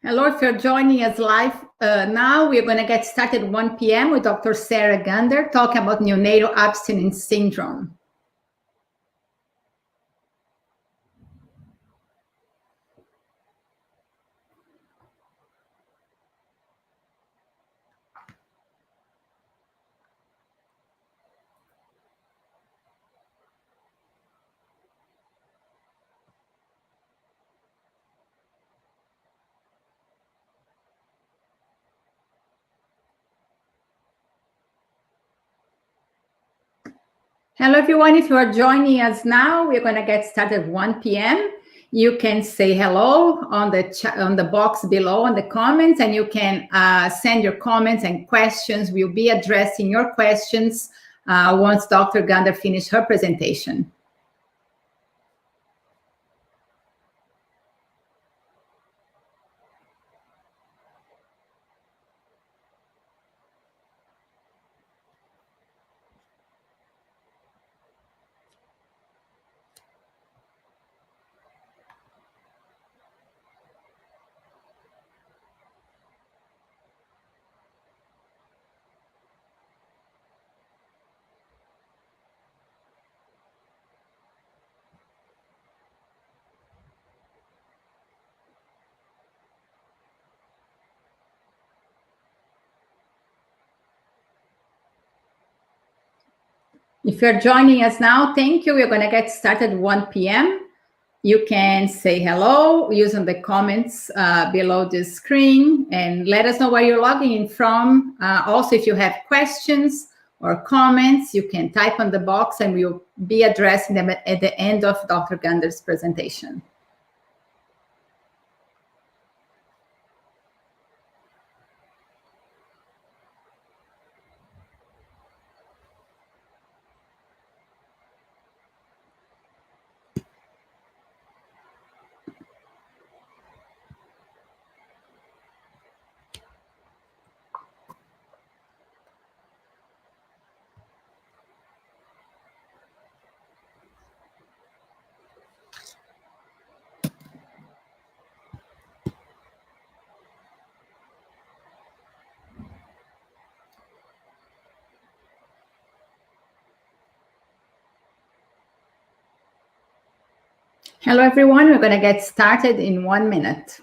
Hello, if you're joining us live now, we're going to get started at 1 p.m. with Dr. Sarah Gander talking about neonatal abstinence syndrome. Hello, everyone. If you are joining us now, we're going to get started at 1 p.m. You can say hello on the box below on the comments, and you can send your comments and questions. We'll be addressing your questions once Dr. Gander finishes her presentation. If you're joining us now, thank you. We're going to get started at 1 p.m. You can say hello using the comments below the screen and let us know where you're logging in from. Also, if you have questions or comments, you can type on the box and we'll be addressing them at the end of Dr. Gander's presentation. Hello, everyone. We're going to get started in 1 minute.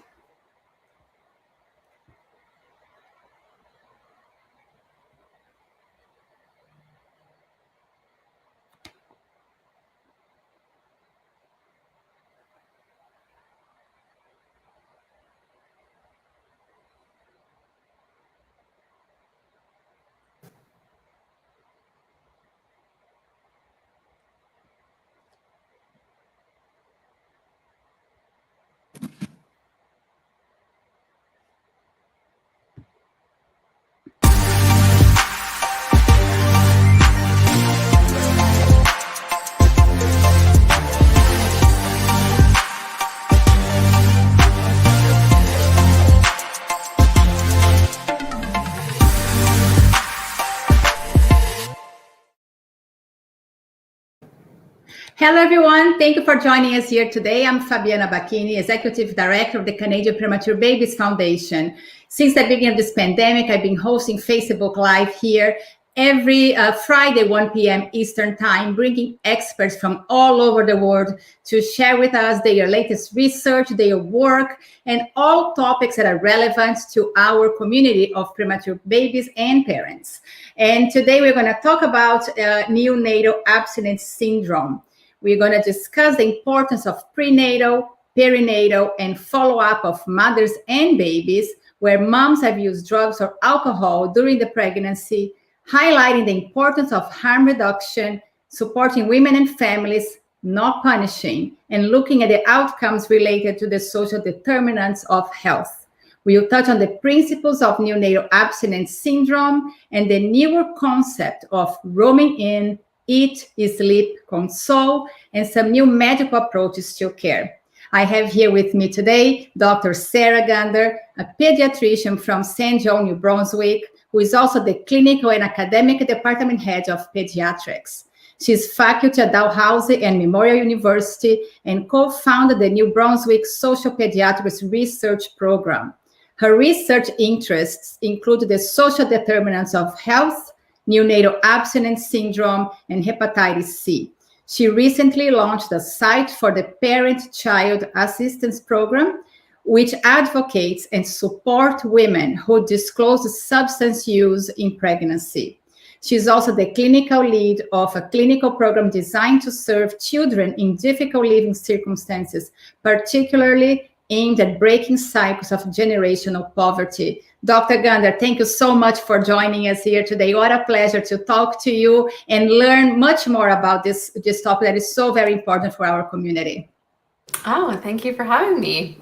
Hello, everyone. Thank you for joining us here today. I'm Fabiana Bacchini, Executive Director of the Canadian Premature Babies Foundation. Since the beginning of this pandemic, I've been hosting Facebook Live here every Friday, 1 p.m. Eastern Time, bringing experts from all over the world to share with us their latest research, their work, and all topics that are relevant to our community of premature babies and parents. And today we're going to talk about neonatal abstinence syndrome. We're going to discuss the importance of prenatal, perinatal, and follow-up of mothers and babies where moms have used drugs or alcohol during the pregnancy, highlighting the importance of harm reduction, supporting women and families, not punishing, and looking at the outcomes related to the social determinants of health. We will touch on the principles of neonatal abstinence syndrome and the newer concept of roaming in, eat, sleep, console, and some new medical approaches to care. I have here with me today Dr. Sarah Gander, a pediatrician from St. John, New Brunswick, who is also the clinical and academic department head of Pediatrics. She's faculty at Dalhousie and Memorial University and co-founded the New Brunswick Social Pediatrics Research Program. Her research interests include the social determinants of health, Neonatal Abstinence Syndrome, and Hepatitis C. She recently launched a site for the Parent-Child Assistance Program, which advocates and supports women who disclose substance use in pregnancy. She's also the clinical lead of a clinical program designed to serve children in difficult living circumstances, particularly aimed at breaking cycles of generational poverty. Dr. Gander, thank you so much for joining us here today. What a pleasure to talk to you and learn much more about this topic that is so very important for our community. Oh, thank you for having me.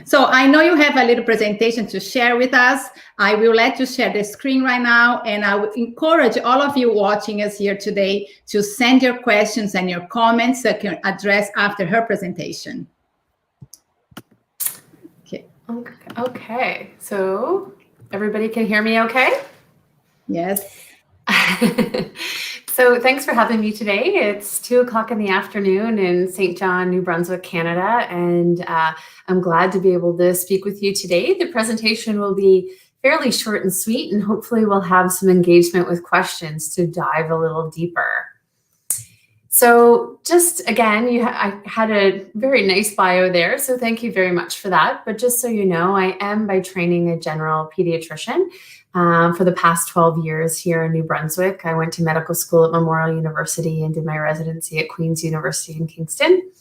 So I know you have a little presentation to share with us. I will let you share the screen right now, and I would encourage all of you watching us here today to send your questions and your comments that you can address after her presentation. Okay, so everybody can hear me okay? Yes. So thanks for having me today. It's 2:00 in the afternoon in St. John, New Brunswick, Canada, and I'm glad to be able to speak with you today. The presentation will be fairly short and sweet, and hopefully we'll have some engagement with questions to dive a little deeper. So just again, I had a very nice bio there, so thank you very much for that. But just so you know, I am by training a general pediatrician. For the past 12 years here in New Brunswick. I went to medical school at Memorial University and did my residency at Queen's University in Kingston.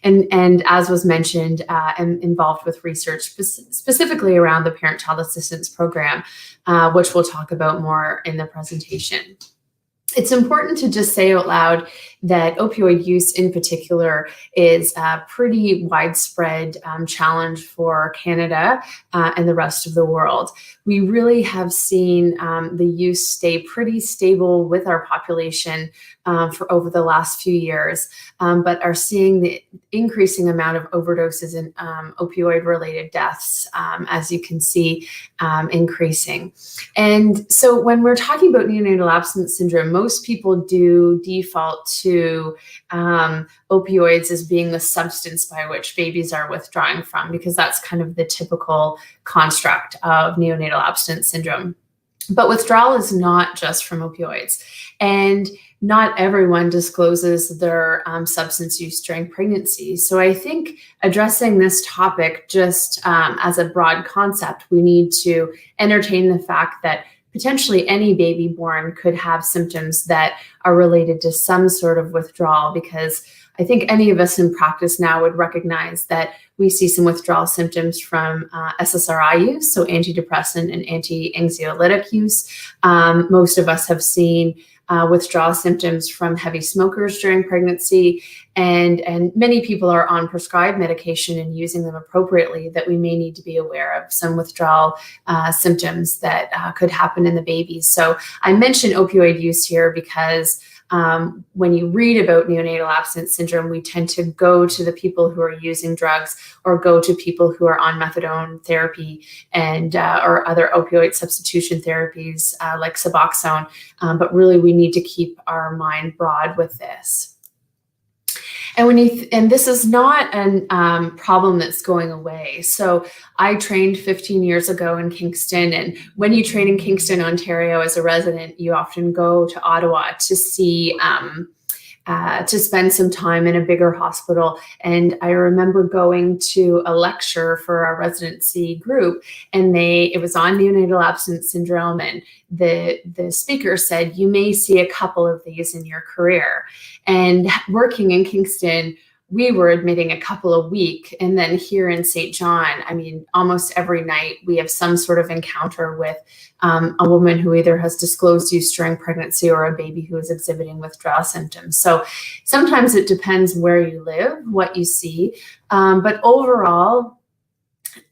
And as was mentioned, I'm involved with research specifically around the Parent-Child Assistance Program, which we'll talk about more in the presentation. It's important to just say out loud that opioid use in particular is a pretty widespread challenge for Canada and the rest of the world. We really have seen the use stay pretty stable with our population for over the last few years, but are seeing the increasing amount of overdoses and opioid-related deaths, as you can see, increasing. And so when we're talking about neonatal abstinence syndrome, most people do default to opioids as being the substance by which babies are withdrawing from, because that's kind of the typical construct of neonatal abstinence syndrome. But withdrawal is not just from opioids, and not everyone discloses their substance use during pregnancy. So I think addressing this topic just as a broad concept, we need to entertain the fact that potentially any baby born could have symptoms that are related to some sort of withdrawal, because I think any of us in practice now would recognize that we see some withdrawal symptoms from SSRI use, so antidepressant and anti-anxiolytic use. Most of us have seen withdrawal symptoms from heavy smokers during pregnancy, and many people are on prescribed medication and using them appropriately, that we may need to be aware of some withdrawal symptoms that could happen in the baby. So I mention opioid use here because when you read about neonatal abstinence syndrome, we tend to go to the people who are using drugs or go to people who are on methadone therapy and or other opioid substitution therapies like Suboxone. But really, we need to keep our mind broad with this. And and this is not a problem that's going away. So I trained 15 years ago in Kingston, and when you train in Kingston, Ontario as a resident, you often go to Ottawa to see, to spend some time in a bigger hospital. And I remember going to a lecture for our residency group, and it was on neonatal abstinence syndrome, and the speaker said, you may see a couple of these in your career. And working in Kingston, we were admitting a couple a week. And then here in St. John, I mean, almost every night we have some sort of encounter with a woman who either has disclosed use during pregnancy or a baby who is exhibiting withdrawal symptoms. So sometimes it depends where you live, what you see. But overall,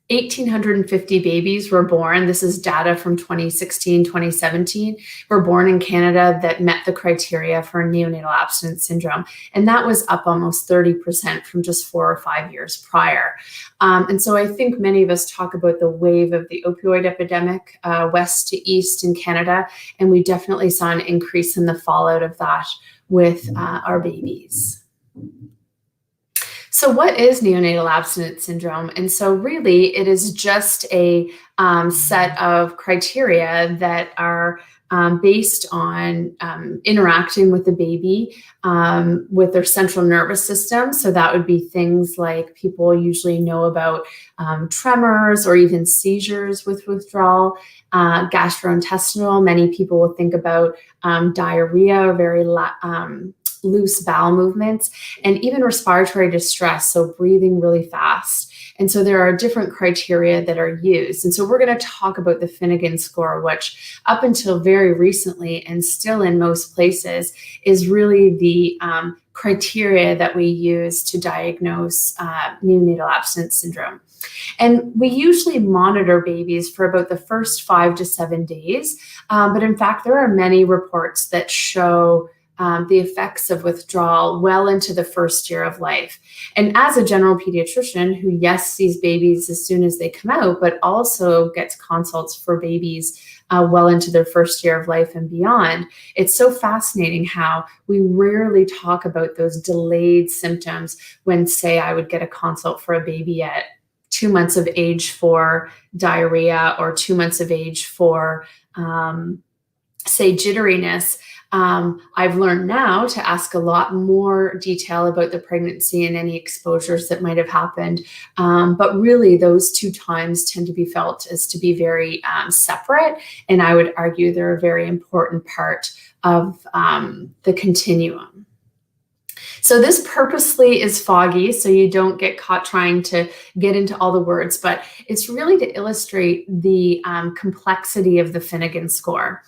1,850 babies were born. This is data from 2016, 2017, were born in Canada that met the criteria for neonatal abstinence syndrome. And that was up almost 30% from just 4 or 5 years prior. And so I think many of us talk about the wave of the opioid epidemic, west to east in Canada. And we definitely saw an increase in the fallout of that with our babies. So what is neonatal abstinence syndrome? And so really it is just a set of criteria that are based on interacting with the baby with their central nervous system. So that would be things like people usually know about tremors or even seizures with withdrawal, gastrointestinal. Many people will think about diarrhea or very loose bowel movements, and even respiratory distress, so breathing really fast. And so there are different criteria that are used. And so we're going to talk about the Finnegan score, which up until very recently and still in most places is really the criteria that we use to diagnose neonatal abstinence syndrome. And we usually monitor babies for about the first 5 to 7 days. But in fact, there are many reports that show the effects of withdrawal well into the first year of life. And as a general pediatrician who, yes, sees babies as soon as they come out, but also gets consults for babies well into their first year of life and beyond, it's so fascinating how we rarely talk about those delayed symptoms when, say, I would get a consult for a baby at 2 months of age for diarrhea or 2 months of age for, say, jitteriness. I've learned now to ask a lot more detail about the pregnancy and any exposures that might have happened. But really those 2 times tend to be felt as to be very separate. And I would argue they're a very important part of the continuum. So this purposely is foggy, so you don't get caught trying to get into all the words, but it's really to illustrate the complexity of the Finnegan score.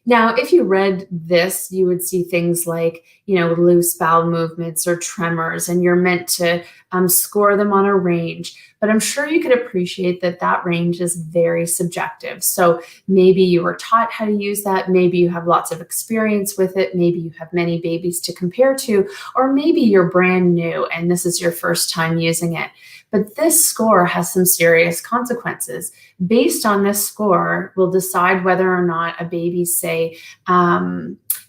Now, if you read this, you would see things like, loose bowel movements or tremors, and you're meant to score them on a range. But I'm sure you could appreciate that that range is very subjective. So maybe you were taught how to use that. Maybe you have lots of experience with it. Maybe you have many babies to compare to, or maybe you're brand new and this is your first time using it. But this score has some serious consequences. Based on this score, we'll decide whether or not a baby, say,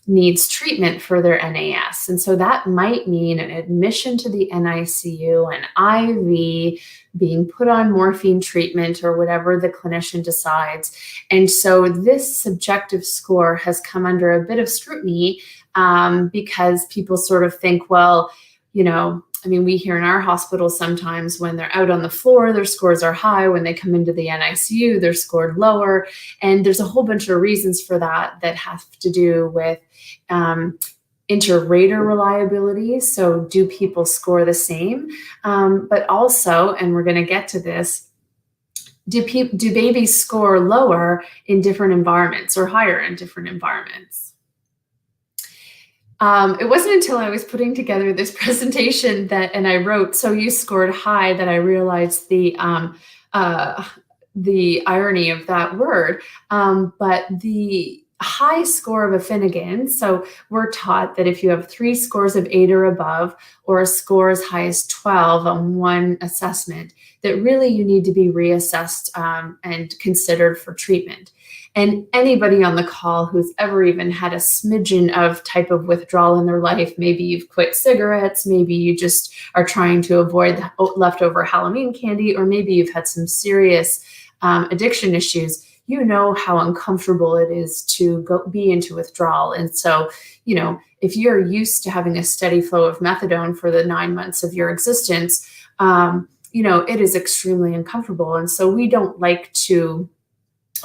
needs treatment for their NAS. And so that might mean an admission to the NICU, an IV, being put on morphine treatment or whatever the clinician decides. And so this subjective score has come under a bit of scrutiny because people sort of think, well, we hear in our hospital sometimes when they're out on the floor, their scores are high. When they come into the NICU, they're scored lower. And there's a whole bunch of reasons for that have to do with inter-rater reliability. So do people score the same? But also, and we're going to get to this, do babies score lower in different environments or higher in different environments? It wasn't until I was putting together this presentation and I wrote, "So you scored high," that I realized the irony of that word. But the high score of a Finnegan, so we're taught that if you have 3 scores of 8 or above, or a score as high as 12 on one assessment, that really you need to be reassessed and considered for treatment. And anybody on the call who's ever even had a smidgen of type of withdrawal in their life, maybe you've quit cigarettes, maybe you just are trying to avoid the leftover Halloween candy, or maybe you've had some serious addiction issues, you know how uncomfortable it is to be into withdrawal. And so, if you're used to having a steady flow of methadone for the 9 months of your existence, it is extremely uncomfortable. And so we don't like to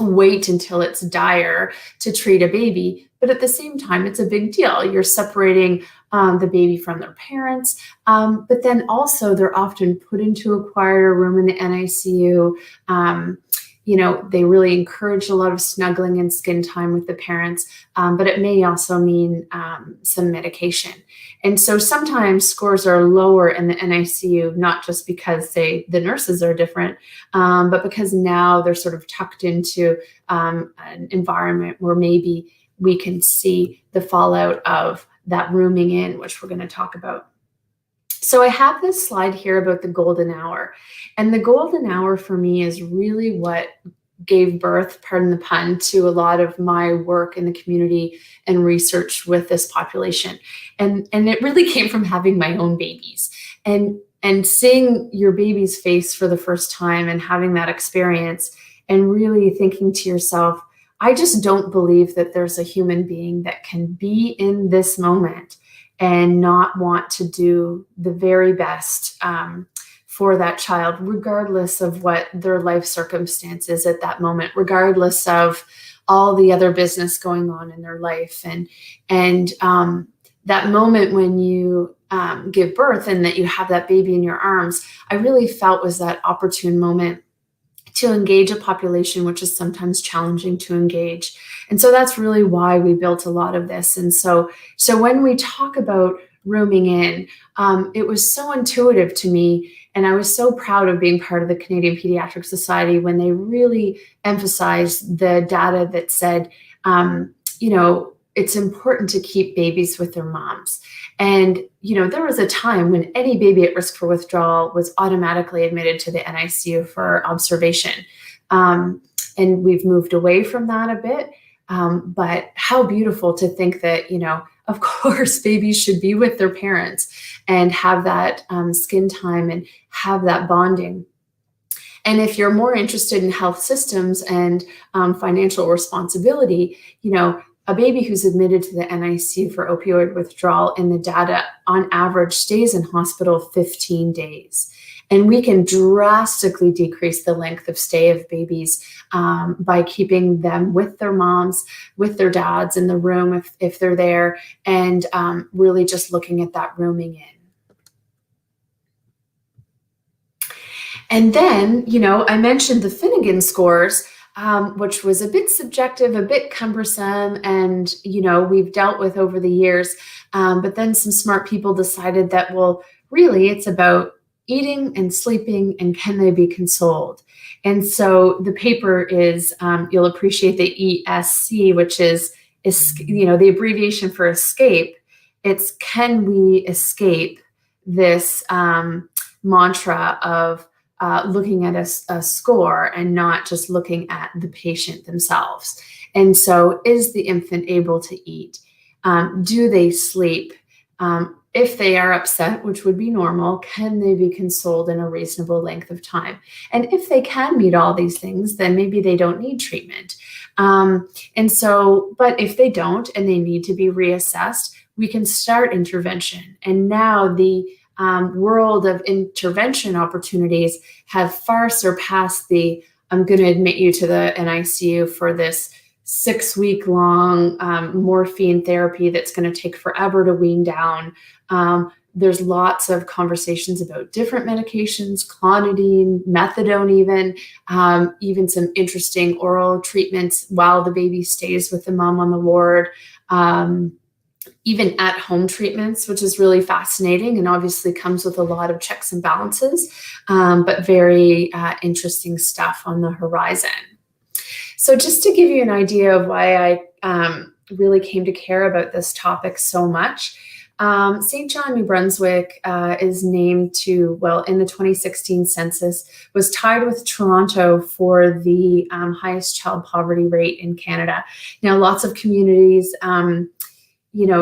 wait until it's dire to treat a baby. But at the same time, it's a big deal. You're separating the baby from their parents. But then also they're often put into a quieter room in the NICU. They really encourage a lot of snuggling and skin time with the parents, but it may also mean some medication. And so sometimes scores are lower in the NICU, not just because, say, the nurses are different, but because now they're sort of tucked into an environment where maybe we can see the fallout of that rooming in, which we're going to talk about. So I have this slide here about the golden hour. And the golden hour for me is really what gave birth, pardon the pun, to a lot of my work in the community and research with this population. And it really came from having my own babies. And and seeing your baby's face for the first time and having that experience and really thinking to yourself, I just don't believe that there's a human being that can be in this moment and not want to do the very best for that child, regardless of what their life circumstances at that moment, regardless of all the other business going on in their life. And that moment when you give birth and that you have that baby in your arms, I really felt was that opportune moment to engage a population which is sometimes challenging to engage. And so that's really why we built a lot of this. And so when we talk about rooming in, it was so intuitive to me. And I was so proud of being part of the Canadian Pediatric Society when they really emphasized the data that said, it's important to keep babies with their moms. And, there was a time when any baby at risk for withdrawal was automatically admitted to the NICU for observation. And we've moved away from that a bit. But how beautiful to think that, of course, babies should be with their parents and have that skin time and have that bonding. And if you're more interested in health systems and financial responsibility, a baby who's admitted to the NICU for opioid withdrawal in the data on average stays in hospital 15 days. And we can drastically decrease the length of stay of babies by keeping them with their moms, with their dads in the room if they're there, and really just looking at that rooming in. And then, I mentioned the Finnegan scores, which was a bit subjective, a bit cumbersome, and, we've dealt with over the years. But then some smart people decided that, well, really, it's about eating and sleeping, and can they be consoled? And so the paper is, you'll appreciate the ESC, which is, the abbreviation for escape. It's, can we escape this mantra of looking at a score and not just looking at the patient themselves? And so, is the infant able to eat? Do they sleep? If they are upset, which would be normal, can they be consoled in a reasonable length of time? And if they can meet all these things, then maybe they don't need treatment. And so, but if they don't and they need to be reassessed, we can start intervention. And now the world of intervention opportunities have far surpassed the, I'm going to admit you to the NICU for this 6-week-long morphine therapy that's going to take forever to wean down. There's lots of conversations about different medications, clonidine, methadone even some interesting oral treatments while the baby stays with the mom on the ward. Even at-home treatments, which is really fascinating and obviously comes with a lot of checks and balances, but very interesting stuff on the horizon. So just to give you an idea of why I really came to care about this topic so much, St. John, New Brunswick is named to, in the 2016 census, was tied with Toronto for the highest child poverty rate in Canada. Now, lots of communities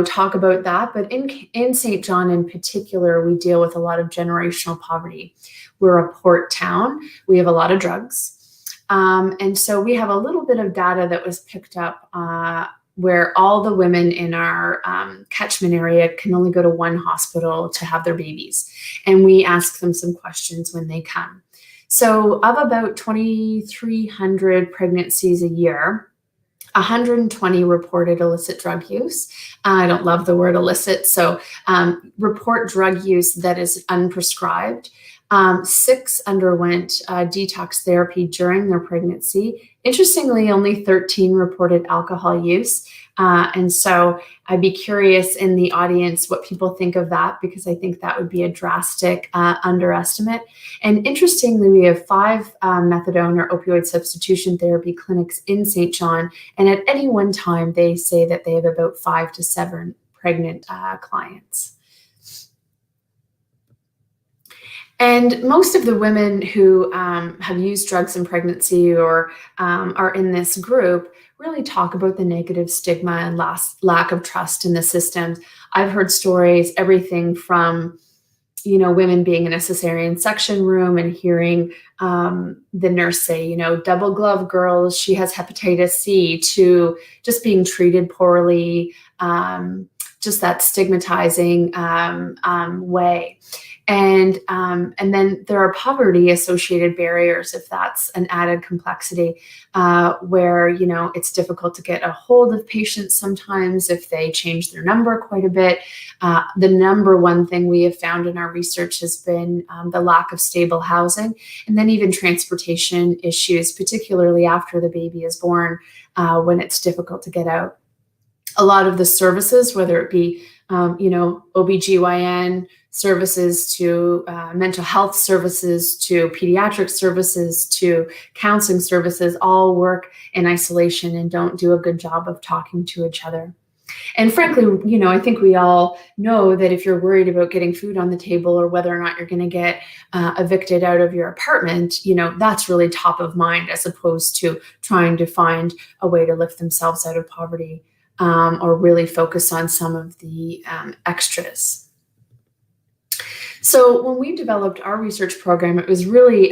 talk about that, but in St. John in particular, we deal with a lot of generational poverty. We're a port town. We have a lot of drugs. And so we have a little bit of data that was picked up where all the women in our catchment area can only go to one hospital to have their babies. And we ask them some questions when they come. So of about 2,300 pregnancies a year, 120 reported illicit drug use. I don't love the word illicit, so report drug use that is unprescribed. 6 underwent detox therapy during their pregnancy. Interestingly, only 13 reported alcohol use. And so I'd be curious in the audience what people think of that, because I think that would be a drastic underestimate. And interestingly, we have 5 methadone or opioid substitution therapy clinics in St. John. And at any one time, they say that they have about 5 to 7 pregnant clients. And most of the women who have used drugs in pregnancy or are in this group really talk about the negative stigma and lack of trust in the systems. I've heard stories, everything from, women being in a cesarean section room and hearing the nurse say, double glove girls, she has hepatitis C, to just being treated poorly, just that stigmatizing way. And then there are poverty-associated barriers, if that's an added complexity, where, it's difficult to get a hold of patients sometimes if they change their number quite a bit. The number one thing we have found in our research has been the lack of stable housing, and then even transportation issues, particularly after the baby is born, when it's difficult to get out. A lot of the services, whether it be, OBGYN services to mental health services to pediatric services to counseling services, all work in isolation and don't do a good job of talking to each other. And frankly, I think we all know that if you're worried about getting food on the table or whether or not you're going to get evicted out of your apartment, that's really top of mind, as opposed to trying to find a way to lift themselves out of poverty, or really focus on some of the extras. So when we developed our research program, it was really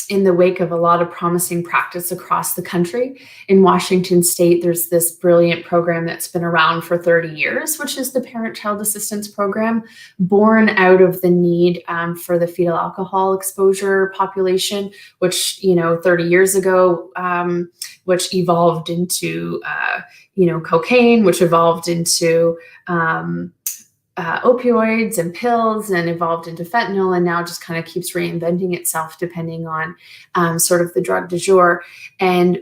in the wake of a lot of promising practice across the country. In Washington State, there's this brilliant program that's been around for 30 years, which is the Parent-Child Assistance Program, born out of the need for the fetal alcohol exposure population, which, 30 years ago, which evolved into, cocaine, which evolved into opioids and pills, and evolved into fentanyl, and now just kind of keeps reinventing itself depending on sort of the drug du jour,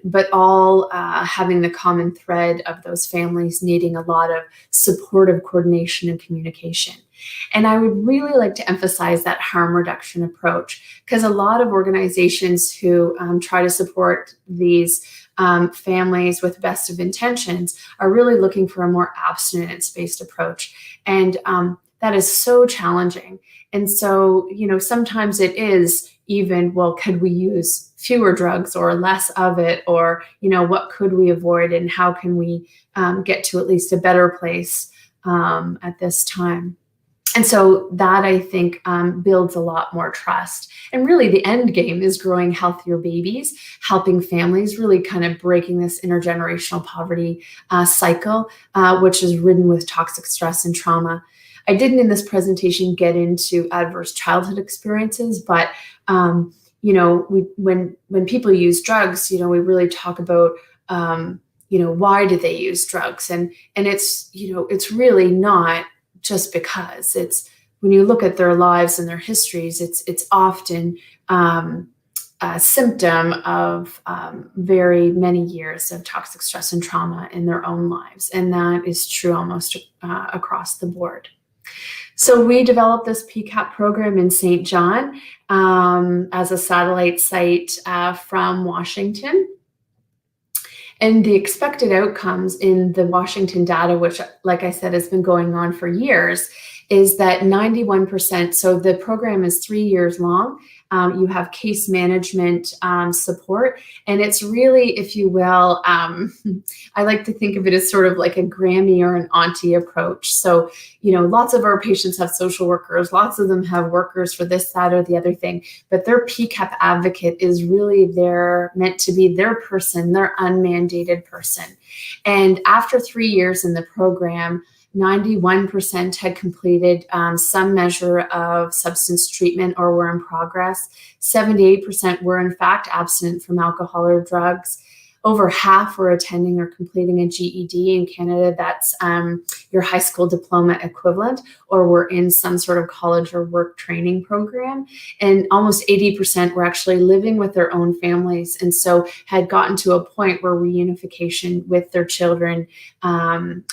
but all having the common thread of those families needing a lot of supportive coordination and communication. And I would really like to emphasize that harm reduction approach, because a lot of organizations who try to support these families with best of intentions are really looking for a more abstinence-based approach. And that is so challenging. And so, sometimes it is even, well, could we use fewer drugs or less of it? Or, what could we avoid, and how can we get to at least a better place at this time? And so that, I think, builds a lot more trust. And really the end game is growing healthier babies, helping families, really kind of breaking this intergenerational poverty cycle, which is ridden with toxic stress and trauma. I didn't in this presentation get into adverse childhood experiences, but when people use drugs, we really talk about why do they use drugs? And it's really not just because. It's when you look at their lives and their histories, it's often a symptom of very many years of toxic stress and trauma in their own lives. And that is true almost across the board. So we developed this PCAP program in St. John as a satellite site from Washington. And the expected outcomes in the Washington data, which, like I said, has been going on for years, is that 91%, so the program is 3 years long. You have case management support, and it's really, if you will, I like to think of it as sort of like a Grammy or an auntie approach. So, lots of our patients have social workers, lots of them have workers for this, that, or the other thing, but their PCAP advocate is really meant to be their person, their unmandated person. And after 3 years in the program, 91% had completed some measure of substance treatment or were in progress. 78% were in fact abstinent from alcohol or drugs. Over half were attending or completing a GED. In Canada, that's your high school diploma equivalent, or were in some sort of college or work training program. And almost 80% were actually living with their own families, and so had gotten to a point where reunification with their children,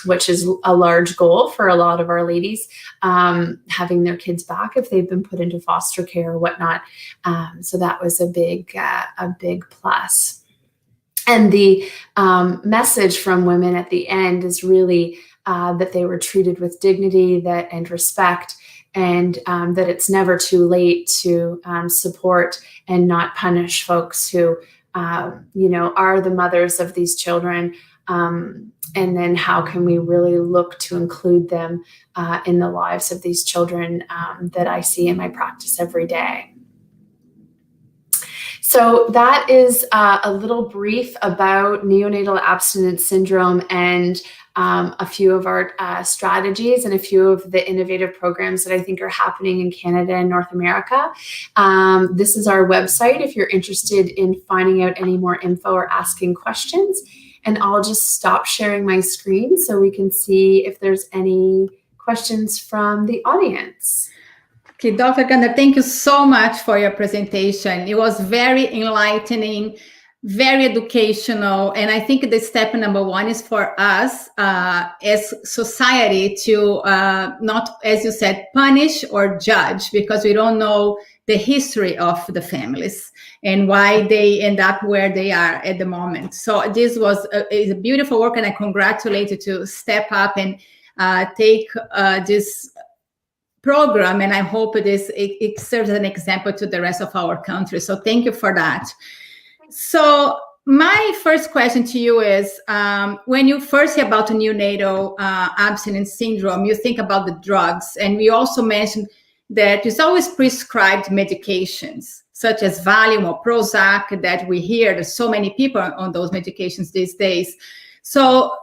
which is a large goal for a lot of our ladies, having their kids back if they've been put into foster care or whatnot. So that was a big plus. And the message from women at the end is really that they were treated with dignity and respect, and that it's never too late to support and not punish folks who, are the mothers of these children, And then how can we really look to include them in the lives of these children that I see in my practice every day. So that is a little brief about neonatal abstinence syndrome and a few of our strategies and a few of the innovative programs that I think are happening in Canada and North America. This is our website if you're interested in finding out any more info or asking questions. And I'll just stop sharing my screen so we can see if there's any questions from the audience. Okay, Dr. Gander, thank you so much for your presentation. It was very enlightening, very educational. And I think the step number one is for us as society to not, as you said, punish or judge, because we don't know the history of the families and why they end up where they are at the moment. So this was is a beautiful work, and I congratulate you to step up and take this program, and I hope it serves as an example to the rest of our country. So thank you for that. So my first question to you is, when you first hear about neonatal abstinence syndrome, you think about the drugs, and we also mentioned that it's always prescribed medications, such as Valium or Prozac, that we hear there's so many people on those medications these days. So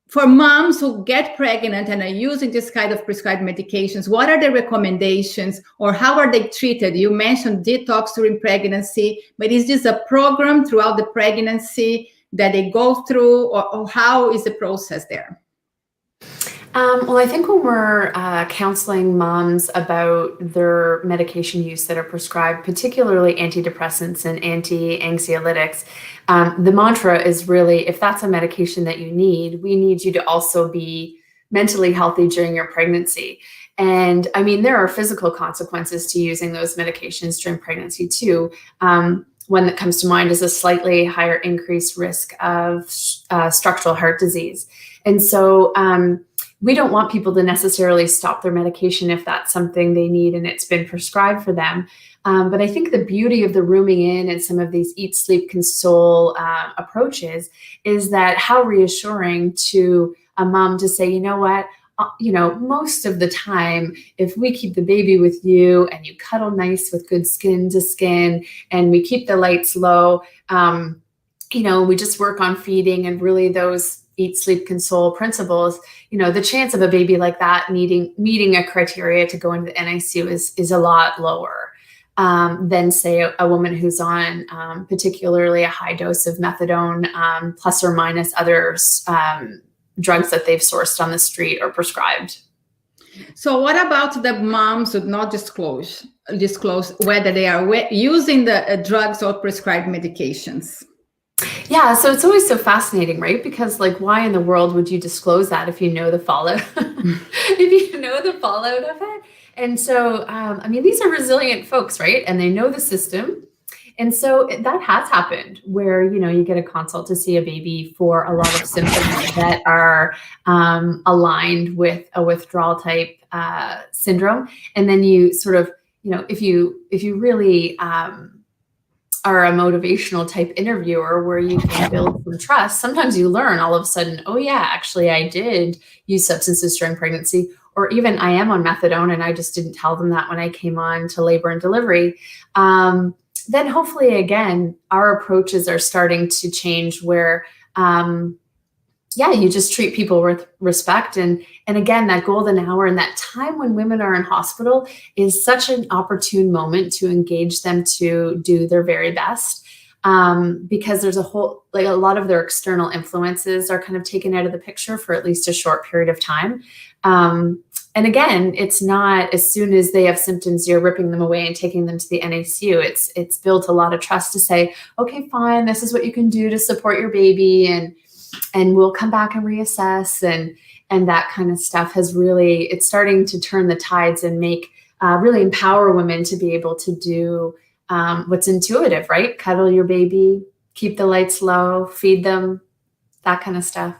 for moms who get pregnant and are using this kind of prescribed medications, what are the recommendations, or how are they treated? You mentioned detox during pregnancy, but is this a program throughout the pregnancy that they go through, or how is the process there? Well, I think when we're counseling moms about their medication use that are prescribed, particularly antidepressants and anti-anxiolytics, the mantra is really, if that's a medication that you need, we need you to also be mentally healthy during your pregnancy. And I mean, there are physical consequences to using those medications during pregnancy too. One that comes to mind is a slightly higher increased risk of structural heart disease. And so we don't want people to necessarily stop their medication if that's something they need and it's been prescribed for them. But I think the beauty of the rooming in and some of these eat, sleep, console approaches is that how reassuring to a mom to say, you know what, most of the time, if we keep the baby with you and you cuddle nice with good skin to skin and we keep the lights low, we just work on feeding and really those eat, sleep, console principles, the chance of a baby like that meeting a criteria to go into the NICU is a lot lower than, say, a woman who's on particularly a high dose of methadone, plus or minus other drugs that they've sourced on the street or prescribed. So what about the moms who not disclose whether they are using the drugs or prescribed medications? Yeah, so it's always so fascinating, right? Because why in the world would you disclose that if you know the fallout, if you know the fallout of it? And so, these are resilient folks, right? And they know the system. And so that has happened where, you get a consult to see a baby for a lot of symptoms that are aligned with a withdrawal type syndrome. And then you sort of, if you really are a motivational type interviewer where you can build some trust, sometimes you learn all of a sudden, oh yeah, actually I did use substances during pregnancy, or even I am on methadone and I just didn't tell them that when I came on to labor and delivery. Then hopefully again, our approaches are starting to change where, you just treat people with respect. And again, that golden hour and that time when women are in hospital is such an opportune moment to engage them to do their very best. Because there's a lot of their external influences are kind of taken out of the picture for at least a short period of time. And again, it's not as soon as they have symptoms, you're ripping them away and taking them to the NICU. It's built a lot of trust to say, okay, fine, this is what you can do to support your baby, and we'll come back and reassess, and that kind of stuff it's starting to turn the tides and make really empower women to be able to do what's intuitive, right? Cuddle your baby, keep the lights low, feed them, that kind of stuff.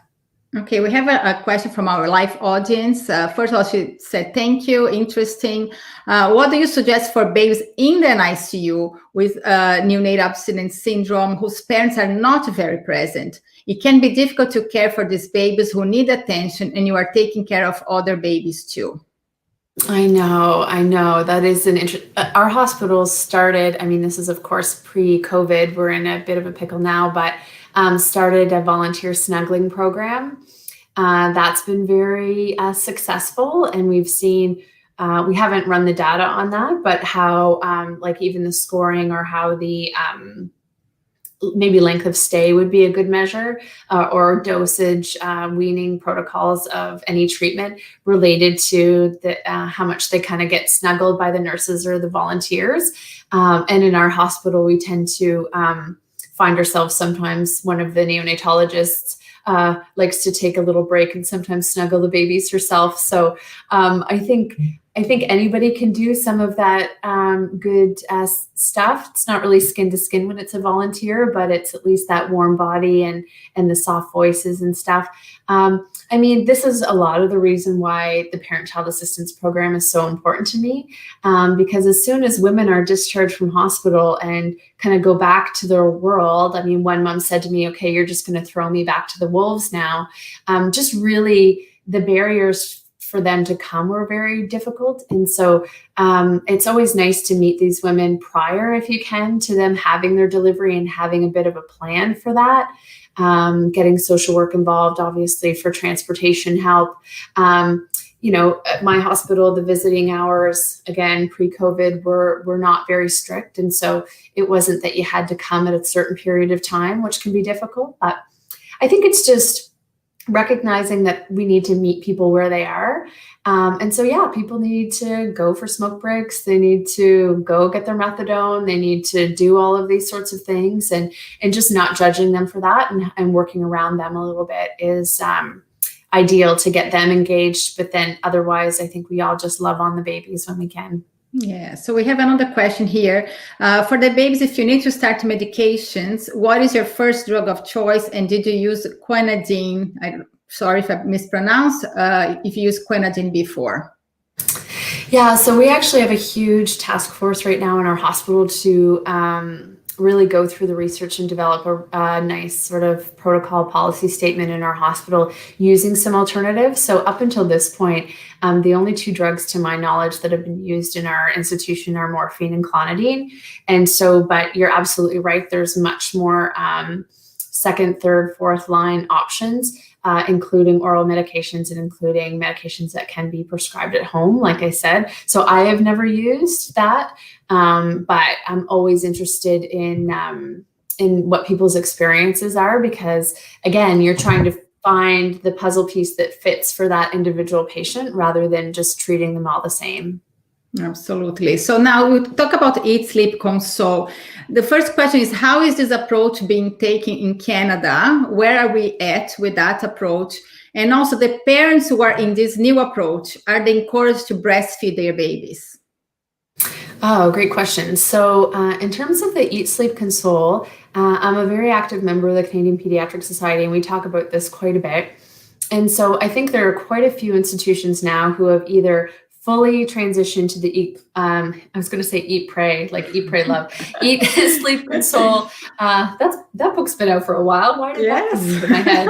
Okay, we have a question from our live audience. First of all, she said, thank you, interesting. What do you suggest for babies in an ICU with neonatal abstinence syndrome whose parents are not very present? It can be difficult to care for these babies who need attention, and you are taking care of other babies too. I know. That is an our hospital started, I mean, this is of course pre-COVID, we're in a bit of a pickle now, but started a volunteer snuggling program. That's been very successful, and we've seen, we haven't run the data on that, but how like even the scoring or how the maybe length of stay would be a good measure, or dosage, weaning protocols of any treatment related to the, how much they kind of get snuggled by the nurses or the volunteers. And in our hospital, we tend to find ourselves sometimes one of the neonatologists likes to take a little break and sometimes snuggle the babies herself. So I think anybody can do some of that good stuff. It's not really skin to skin when it's a volunteer, but it's at least that warm body and the soft voices and stuff. I mean, this is a lot of the reason why the parent-child assistance program is so important to me, because as soon as women are discharged from hospital and kind of go back to their world, I mean, one mom said to me, okay, you're just going to throw me back to the wolves now. Just really the barriers for them to come were very difficult. And so it's always nice to meet these women prior, if you can, to them having their delivery and having a bit of a plan for that. Getting social work involved, obviously, for transportation help. You know, at my hospital, the visiting hours, again, pre-COVID, were not very strict. And so it wasn't that you had to come at a certain period of time, which can be difficult. But I think it's just recognizing that we need to meet people where they are. And so, yeah, people need to go for smoke breaks. They need to go get their methadone. They need to do all of these sorts of things, and just not judging them for that and working around them a little bit is ideal to get them engaged. But then otherwise, I think we all just love on the babies when we can. Yeah, so we have another question here. For the babies, if you need to start medications, what is your first drug of choice? And did you use quinidine? Sorry if I mispronounced, if you used quinidine before. Yeah, so we actually have a huge task force right now in our hospital to really go through the research and develop a nice sort of protocol policy statement in our hospital using some alternatives. So up until this point, the only two drugs to my knowledge that have been used in our institution are morphine and clonidine. And so, but you're absolutely right, there's much more second, third, fourth line options, including oral medications and including medications that can be prescribed at home, like I said. So I have never used that, but I'm always interested in what people's experiences are, because again, you're trying to find the puzzle piece that fits for that individual patient rather than just treating them all the same. Absolutely. So now we talk about Eat, Sleep, Console. The first question is, how is this approach being taken in Canada? Where are we at with that approach? And also the parents who are in this new approach, are they encouraged to breastfeed their babies? Oh, great question. So in terms of the Eat, Sleep, Console, I'm a very active member of the Canadian Pediatrics Society, and we talk about this quite a bit. And so I think there are quite a few institutions now who have either fully transitioned to the I was going to say eat, pray, like eat, pray, love, Eat, Sleep, Console. That book's been out for a while. Why did that come into my head?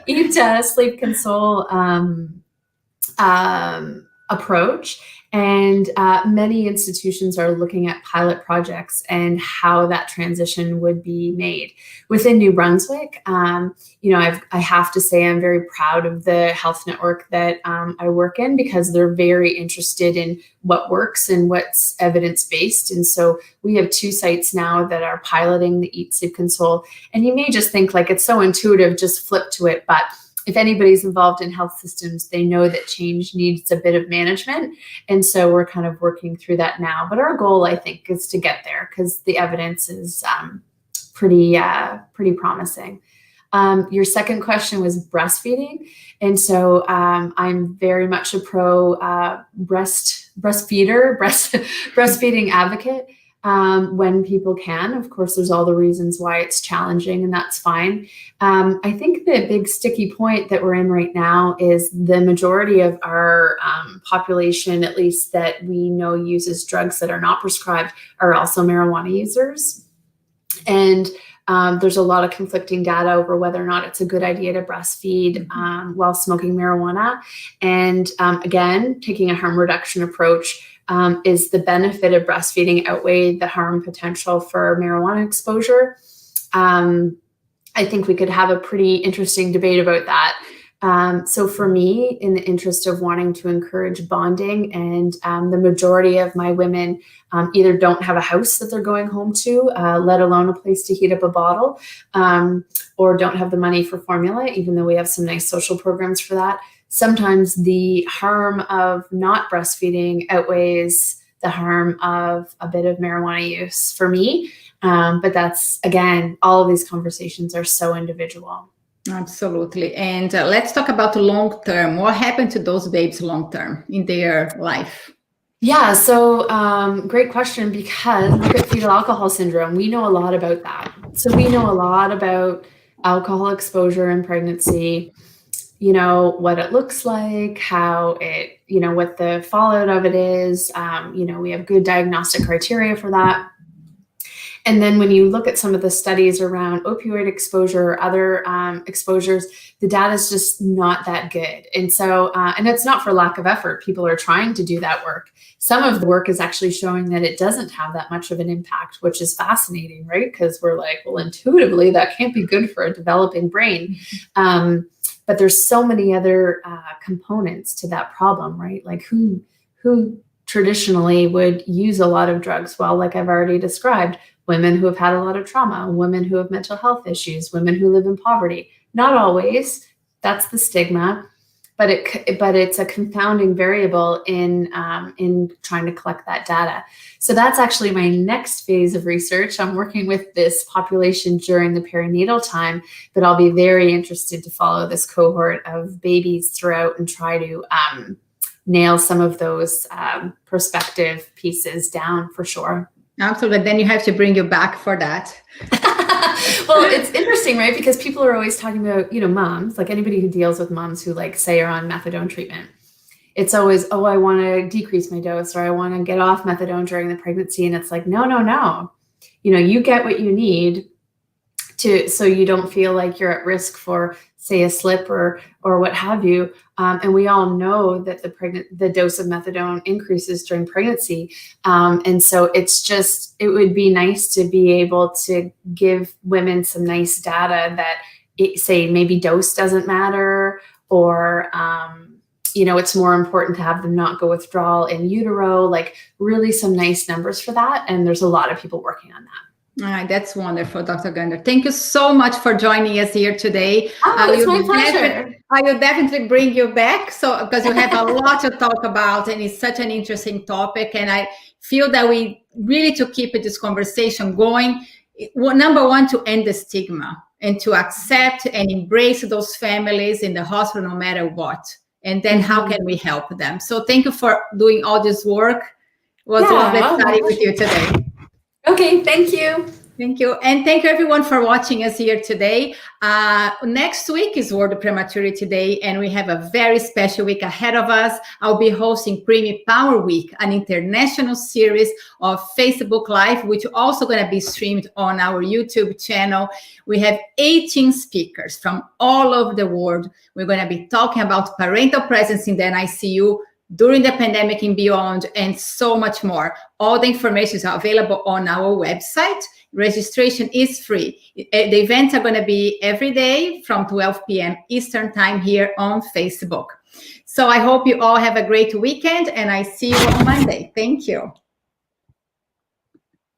Eat, Sleep, Console approach. And many institutions are looking at pilot projects and how that transition would be made. Within New Brunswick, you know, I have to say I'm very proud of the health network that I work in, because they're very interested in what works and what's evidence-based. And so we have 2 sites now that are piloting the Eat, Sleep, Console. And you may just think like it's so intuitive, just flip to it. But if anybody's involved in health systems, they know that change needs a bit of management. And so we're kind of working through that now. But our goal, I think, is to get there, because the evidence is pretty promising. Your second question was breastfeeding. And so I'm very much a pro breastfeeding advocate. when people can. Of course, there's all the reasons why it's challenging, and that's fine. I think the big sticky point that we're in right now is the majority of our population, at least that we know uses drugs that are not prescribed, are also marijuana users. And there's a lot of conflicting data over whether or not it's a good idea to breastfeed while smoking marijuana. And again, taking a harm reduction approach, is the benefit of breastfeeding outweigh the harm potential for marijuana exposure? I think we could have a pretty interesting debate about that. So for me, in the interest of wanting to encourage bonding, and the majority of my women either don't have a house that they're going home to, let alone a place to heat up a bottle, or don't have the money for formula, even though we have some nice social programs for that. Sometimes the harm of not breastfeeding outweighs the harm of a bit of marijuana use for me. But that's, again, all of these conversations are so individual. Absolutely. And let's talk about long term. What happened to those babies long term in their life? Yeah, so great question, because look at fetal alcohol syndrome. We know a lot about that. So we know a lot about alcohol exposure in pregnancy, you know, what it looks like, how it, you know, what the fallout of it is. You know, we have good diagnostic criteria for that. And then when you look at some of the studies around opioid exposure or other exposures, the data is just not that good. And so, and it's not for lack of effort. People are trying to do that work. Some of the work is actually showing that it doesn't have that much of an impact, which is fascinating, right? Because we're like, well, intuitively, that can't be good for a developing brain. But there's so many other components to that problem, right? Like who traditionally would use a lot of drugs? Well, like I've already described, women who have had a lot of trauma, women who have mental health issues, women who live in poverty. Not always, that's the stigma, but it's a confounding variable in trying to collect that data. So that's actually my next phase of research. I'm working with this population during the perinatal time, but I'll be very interested to follow this cohort of babies throughout and try to nail some of those perspective pieces down for sure. Absolutely. Then you have to bring you back for that. Well, it's interesting, right? Because people are always talking about, you know, moms, like anybody who deals with moms who like say are on methadone treatment. It's always, oh, I want to decrease my dose, or I want to get off methadone during the pregnancy. And it's like, no. You know, you get what you need so you don't feel like you're at risk for, say, a slip or what have you. And we all know that the dose of methadone increases during pregnancy. And so it would be nice to be able to give women some nice data that say maybe dose doesn't matter, or, you know, it's more important to have them not go withdrawal in utero, like really some nice numbers for that. And there's a lot of people working on that. All right, that's wonderful, Dr. Gander. Thank you so much for joining us here today. Oh, it's my pleasure. I will definitely bring you back, because you have a lot to talk about, and it's such an interesting topic. And I feel that we really, to keep this conversation going, number one, to end the stigma and to accept and embrace those families in the hospital, no matter what. And then how can we help them? So thank you for doing all this work. It was lovely studying with you today. Okay, thank you. Thank you. And thank you everyone for watching us here today. Next week is World Prematurity Day, and we have a very special week ahead of us. I'll be hosting Preemie Power Week, an international series of Facebook Live, which is also going to be streamed on our YouTube channel. We have 18 speakers from all over the world. We're going to be talking about parental presence in the NICU, during the pandemic and beyond, and so much more. All the information is available on our website. Registration is free. The events are going to be every day from 12 p.m. Eastern time here on Facebook. So I hope you all have a great weekend, and I see you on Monday. Thank you.